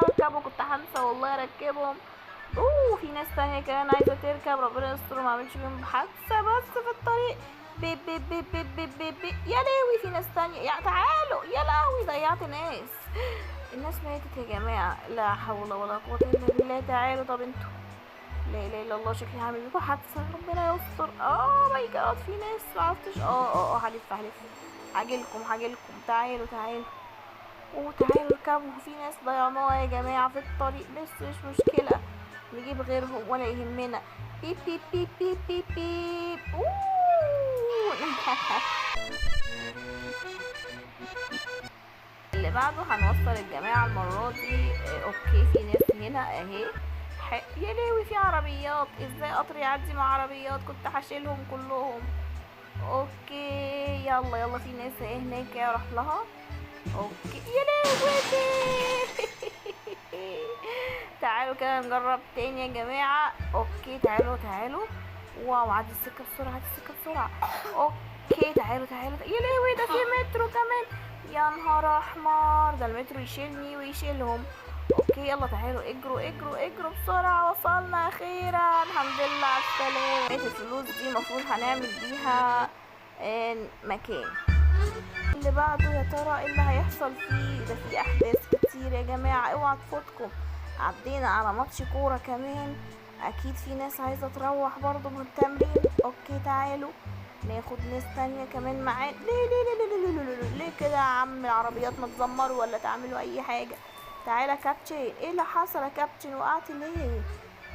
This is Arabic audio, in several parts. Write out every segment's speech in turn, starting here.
اركبوا، كنت هنسى والله اركبهم. في ناس تانية كمان عايزة تركب، ربنا يستر ما اعملش بيهم حادثة بس في الطريق. بيب بيب بيب بيب بيب بيب بيب. يا لهوي في ناس تانية، يا تعالوا يا لهوي ضيعت ناس. الناس ماتت يا جماعة، لا حول ولا قوة الا بالله. تعالوا طب انتوا، لا اله الا الله شكلي هعمل بيكوا حادثة، ربنا يستر. ماي جاد في ناس معرفتش. هلف هاجيلكم. تعالوا تعالوا اركبوا. في ناس ضيعناها يا جماعة في الطريق بس مش مشكلة، نجيب غيرهم ولا يهمنا. بيب بيب بيب بيب بيب بيب. اللي بعده هنوصل الجماعة المرة دي. اوكي في ناس هنا اهي. يا لهوي في عربيات، ازاي قطر يعدي مع عربيات؟ كنت هشيلهم كلهم. اوكي يلا في ناس اهي هناك اروح لها. اوكي يا لهوي. تعالوا كده نجرب تاني يا جماعة. اوكي تعالوا. واو عدي السكة بسرعة. اوكي تعالوا. يا لهوي ده في مترو كمان، يا نهار احمر، ده المترو يشيلني ويشيلهم. اوكي يلا تعالوا اجروا بسرعة. وصلنا اخيرا، الحمد لله على السلامة. الفلوس دي المفروض هنعمل بيها مكان. اللي بعده يا ترى ايه اللي هيحصل فيه؟ ده في احداث كتير يا جماعة، اوعى تفوتكم. عدينا على ماتش كورة كمان، اكيد في ناس عايزة تروح برضو من التمرين. اوكي تعالوا ناخد ناس تانية كمان معانا. ليه كده يا عم؟ العربيات ما تزمروا ولا تعملوا اي حاجة. تعالى يا كابتن، ايه اللي حصل يا كابتن؟ وقعت ليه؟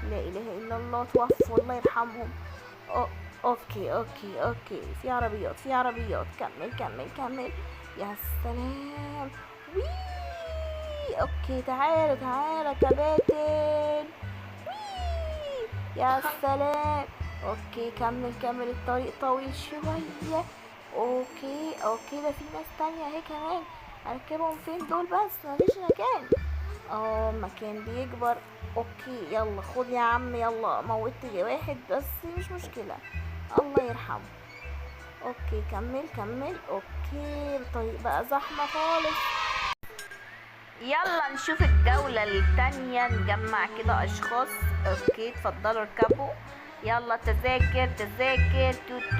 لا اله الا الله، توفوا الله يرحمهم. اوكي في عربيات. كمل. يا سلام. وي. اوكي تعالى كباتن. وي. يا سلام. اوكي كمل الطريق طويل شوية. اوكي ده في ناس تانية اهي كمان، اركبهم فين دول؟ بس مفيش مكان. مكان بيكبر. اوكي يلا خد يا عم، يلا موت واحد بس مش مشكلة، الله يرحمه. اوكي كمل. اوكي الطريق بقى زحمة خالص. يلا نشوف الجولة التانية، نجمع كده اشخاص. اوكي اتفضلوا اركبوا. يلا تذاكر. توت.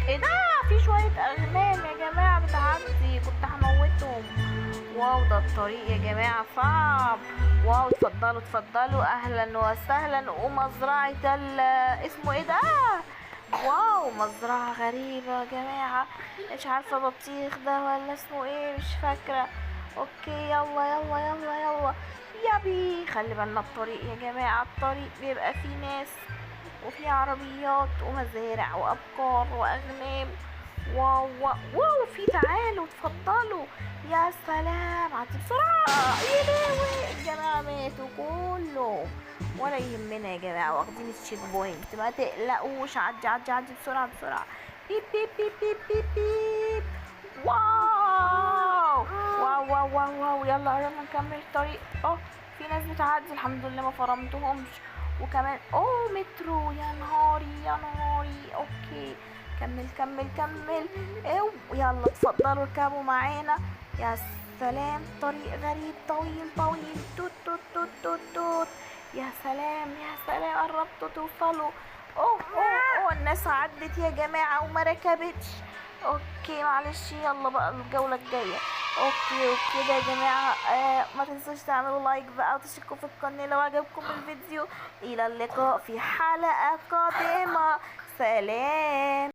ايه ده؟ في شوية اغنام يا جماعة بتعدي، كنت هموتهم. واو ده الطريق يا جماعة صعب. واو اتفضلوا اهلا وسهلا. ومزرعة اسمه ايه ده؟ واو مزرعة غريبة يا جماعة، مش عارفة بطيخ ده ولا اسمه ايه، مش فاكرة. اوكي يلا. يابي خلي بالنا الطريق يا جماعة، الطريق بيبقى فيه ناس وفي عربيات ومزارع وابقار واغنام. واو في تعالوا اتفضلوا. يا سلام عدي بسرعة. يا لهوي الجماعة ماتوا كله، ولا يهمنا يا جماعة، واخدين التشيك بوينت ما تقلقوش. عدي بسرعة. بيب بيب بيب بيب بيب بيب. واو. يلا نكمل الطريق. في ناس بتعدي الحمد لله ما فرمتهمش. وكمان مترو، يا نهاري. اوكي كمل. يلا اتفضلوا اركبوا معانا. يا سلام طريق غريب طويل. توت. يا سلام قربتوا توصلوا. الناس عدت يا جماعة وما ركبتش. اوكي معلش، يلا بقى الجولة الجاية. اوكي ده يا جماعة. ما تنسوش تعملوا لايك بقى وتشتركوا في القناة لو عجبكم الفيديو. الى اللقاء في حلقة قادمة. سلام.